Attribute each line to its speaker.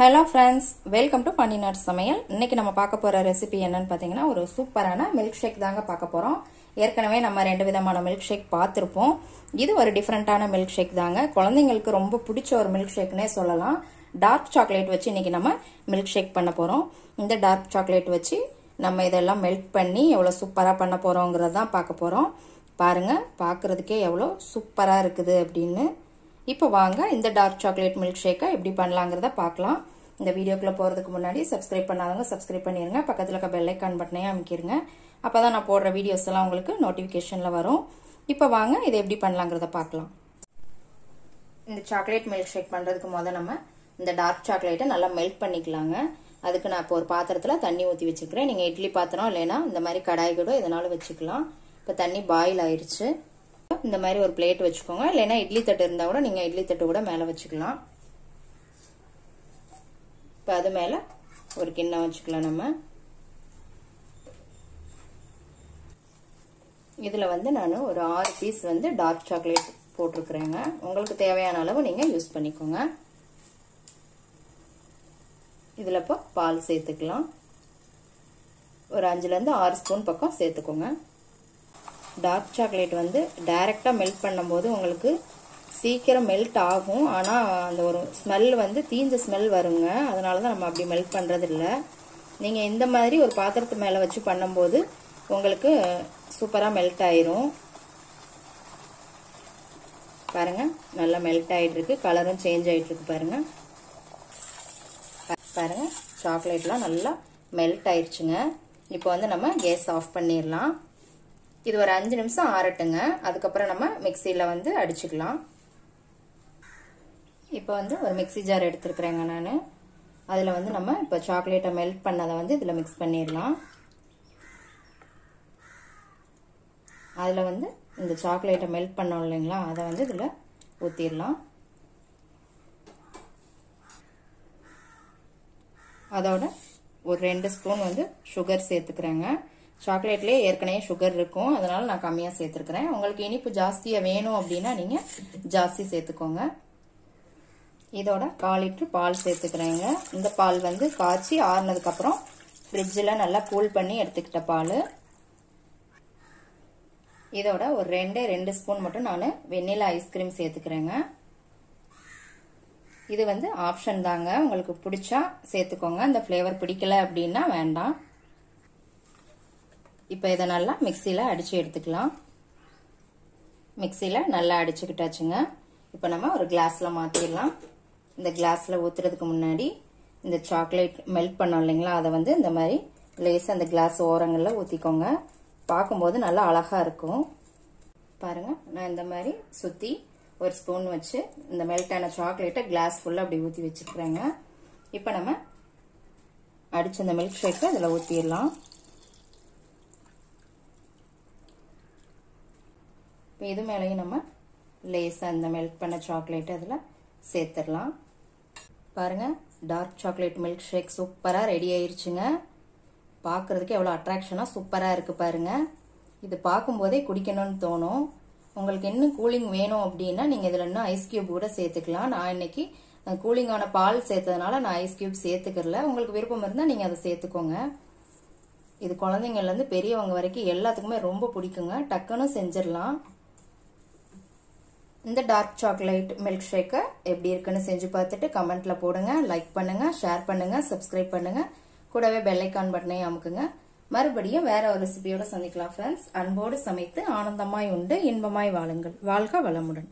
Speaker 1: Hello friends, welcome to Panninat சமையல். இன்னைக்கு நம்ம பார்க்க போற ரெசிபி என்னன்னு பாத்தீங்கன்னா ஒரு சூப்பரான மில்க் ஷேக் தாங்க பார்க்க போறோம். ஏற்கனவே நம்ம ரெண்டு விதமான மில்க் ஷேக் பார்த்திருப்போம். இது ஒரு டிஃபரண்டான மில்க் ஷேக் தாங்க. குழந்தைகளுக்கு ரொம்ப பிடிச்ச ஒரு மில்க் ஷேக்னே சொல்லலாம். டார்க் சாக்லேட் வச்சு இன்னைக்கு நம்ம மில்க் ஷேக் பண்ண போறோம். இந்த டார்க் சாக்லேட் வச்சு நம்ம இதெல்லாம் மெல்ட் பண்ணி எவ்வளவு சூப்பரா பண்ண போறோம்ங்கறத தான் பார்க்க போறோம். பாருங்க, பார்க்கிறதுக்கே எவ்வளவு சூப்பரா இருக்குது அப்படினு. இப்போ வாங்க இந்த டார்க் சாக்லேட் மில்க் ஷேக்கை எப்படி பண்ணலாம்ங்கறத பார்க்கலாம். இந்த வீடியோக்குள்ள போறதுக்கு முன்னாடி சப்ஸ்கிரைப் பண்ணாதவங்க சப்ஸ்கிரைப் பண்ணிருங்க. பக்கத்துல இருக்க பெல் ஐகான் பட்டனையும் அமுக்கிருங்க. அப்பதான் நான் போடுற வீடியோஸ் எல்லாம் உங்களுக்கு நோட்டிபிகேஷன்ல வரும். இப்போ வாங்க இதை எப்படி பண்ணலாம்ங்கறத பார்க்கலாம். இந்த சாக்லேட் மில்க் ஷேக் பண்றதுக்கு முதல்ல நம்ம இந்த டார்க் சாக்லேட்டை நல்லா மெல்ட் பண்ணிக்கலாங்க. அதுக்கு நான் இப்போ ஒரு பாத்திரத்துல தண்ணி ஊத்தி வச்சிருக்கேன். நீங்க இட்லி பாத்திரம் இல்லைன்னா இந்த மாதிரி கடாய் கூட இதனால வச்சுக்கலாம். இப்போ தண்ணி பாயில் ஆயிருச்சு. இந்த மாதிரி ஒரு பிளேட் வச்சுக்கோங்க. இல்லைன்னா இட்லி தட்டு இருந்தா கூட நீங்க இட்லி தட்டு கூட மேல வச்சுக்கலாம். இப்போ அது மேல ஒரு கிண்ணம் வச்சுக்கலாம். நம்ம இதுல வந்து நான் ஒரு 6 பீஸ் வந்து டார்க் சாக்லேட் போட்டிருக்கிறேங்க. உங்களுக்கு தேவையான அளவு நீங்க யூஸ் பண்ணிக்கோங்க. இதுல இப்போ பால் சேர்த்துக்கலாம். ஒரு 5ல இருந்து 6 ஸ்பூன் பக்கம் சேர்த்துக்கோங்க. டார்க் சாக்லேட் வந்து டைரக்டா மெல்ட் பண்ணும்போது உங்களுக்கு சீக்கிரம் மெல்ட் ஆகும். ஆனா அந்த ஒரு ஸ்மெல் வந்து தீஞ்ச ஸ்மெல் வருங்க. அதனாலதான் நம்ம அப்படி மெல்ட் பண்றது இல்ல. நீங்க இந்த மாதிரி ஒரு பாத்திரத்து மேல வச்சு பண்ணும்போது உங்களுக்கு சூப்பரா மெல்ட் ஆயிரும். பாருங்க, நல்லா மெல்ட் ஆயிட்டு இருக்கு. கலரும் சேஞ்ச் ஆயிட்டு இருக்கு. பாருங்க பாருங்க, சாக்லேட்லாம் நல்லா மெல்ட் ஆயிடுச்சுங்க. இப்போ வந்து நம்ம கேஸ் ஆஃப் பண்ணிடலாம். இது ஒரு 5 நிமிஷம் ஆறட்டுங்க. அதுக்கப்புறம் நம்ம மிக்சியில வந்து அடிச்சுக்கலாம். இப்போ வந்து ஒரு மிக்சி ஜார் எடுத்துருக்கிறேங்க நான். அதுல வந்து நம்ம இப்போ சாக்லேட்டை மெல்ட் பண்ணதை வந்து இதுல மிக்ஸ் பண்ணிடலாம். அதுல வந்து இந்த சாக்லேட்டை மெல்ட் பண்ணோம் இல்லைங்களா, அதை வந்து இதுல ஊத்திடலாம். அதோட ஒரு 2 ஸ்பூன் வந்து சுகர் சேர்த்துக்கிறேங்க. சாக்லேட்லயே ஏற்கனவே சுகர் இருக்கும், அதனால நான் கம்மியா சேர்த்துக்கிறேன். உங்களுக்கு இனிப்பு ஜாஸ்தியா வேணும் அப்படின்னா நீங்க ஜாஸ்தி சேர்த்துக்கோங்க. இதோட 1/4 லிட்டர் பால் சேர்த்துக்கிறேங்க. இந்த பால் வந்து காய்ச்சி ஆறுனதுக்கு அப்புறம் ஃப்ரிட்ஜ்ல நல்லா கூல் பண்ணி எடுத்துக்கிட்ட பால். இதோட ஒரு 2 ஸ்பூன் மட்டும் நான் வெண்ணிலா ஐஸ்கிரீம் சேர்த்துக்கிறேங்க. இது வந்து ஆப்ஷன் தாங்க, உங்களுக்கு பிடிச்சா சேர்த்துக்கோங்க. இந்த ஃபிளேவர் பிடிக்கல அப்படின்னா வேண்டாம். இப்போ இதை நல்லா மிக்சியில அடிச்சு எடுத்துக்கலாம். மிக்சியில நல்லா அடிச்சுக்கிட்டாச்சுங்க. இப்போ நம்ம ஒரு கிளாஸ்ல மாத்திடலாம். இந்த கிளாஸ்ல ஊத்துறதுக்கு முன்னாடி இந்த சாக்லேட் மெல்ட் பண்ணோம் இல்லைங்களா, அதை வந்து இந்த மாதிரி லேசா அந்த கிளாஸ் ஓரங்கள்ல ஊத்திக்கோங்க. பார்க்கும்போது நல்லா அழகா இருக்கும். பாருங்க, நான் இந்த மாதிரி சுத்தி ஒரு ஸ்பூன் வச்சு இந்த மெல்ட் ஆன சாக்லேட்டை கிளாஸ் ஃபுல்லா அப்படி ஊத்தி வச்சிருக்கிறேங்க. இப்போ நம்ம அடிச்ச இந்த மில்க் ஷேக்கை இதுல ஊத்திடலாம். இது மேலேயும் நம்ம லேசா இந்த மெல்ட் பண்ண சாக்லேட் அதுல சேர்த்துடலாம். பாருங்க, டார்க் சாக்லேட் மில்க் ஷேக் சூப்பரா ரெடி ஆயிருச்சுங்க. பார்க்கிறதுக்கு எவ்வளவு அட்ராக்ஷனா சூப்பரா இருக்கு பாருங்க. இது பார்க்கும்போதே குடிக்கணும்னு தோணும். உங்களுக்கு இன்னும் கூலிங் வேணும் அப்படின்னா நீங்க இதுல இன்னும் ஐஸ் கியூப் கூட சேர்த்துக்கலாம். நான் இன்னைக்கு கூலிங்கான பால் சேர்த்ததுனால நான் ஐஸ் கியூப் சேர்த்துக்கல. உங்களுக்கு விருப்பம் இருந்தா நீங்க அதை சேர்த்துக்கோங்க. இது குழந்தைங்கள்ல இருந்து பெரியவங்க வரைக்கும் எல்லாத்துக்குமே ரொம்ப பிடிக்குங்க. டக்குன்னு செஞ்சிடலாம். இந்த டார்க் சாக்லேட் மில்க் ஷேக்கை எப்படி இருக்குன்னு செஞ்சு பார்த்துட்டு கமெண்ட்ல போடுங்க. லைக் பண்ணுங்க, ஷேர் பண்ணுங்க, சப்ஸ்கிரைப் பண்ணுங்க. கூடவே பெல் ஐகான் பட்டனையும் அமுக்குங்க. மறுபடியும் வேற ஒரு ரெசிபியோட சந்திக்கலாம் ஃப்ரெண்ட்ஸ். அன்போடு சமைத்து ஆனந்தமாய் உண்டு இன்பமாய் வாழுங்கள். வாழ்க வளமுடன்.